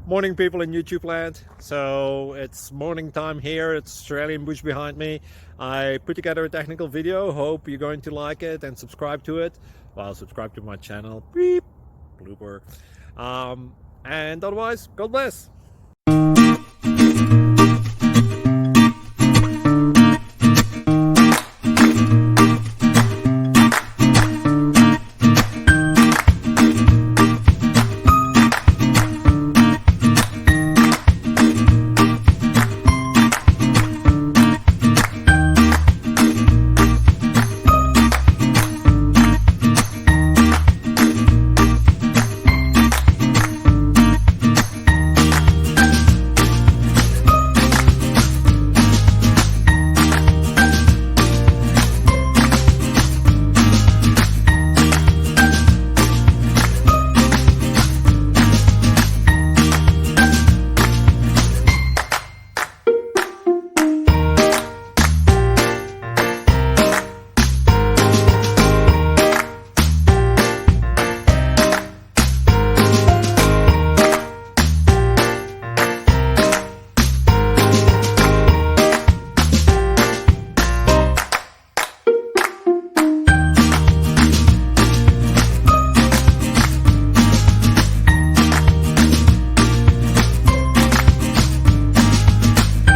Morning, people in YouTube land. So it's morning time here. It's Australian bush behind me. I put together a technical video. Hope you're going to like it and subscribe to it. Well, subscribe to my channel. Beep. Blooper. And otherwise, God bless.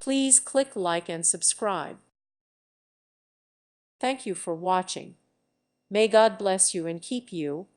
Please click like and subscribe. Thank you for watching. May God bless you and keep you.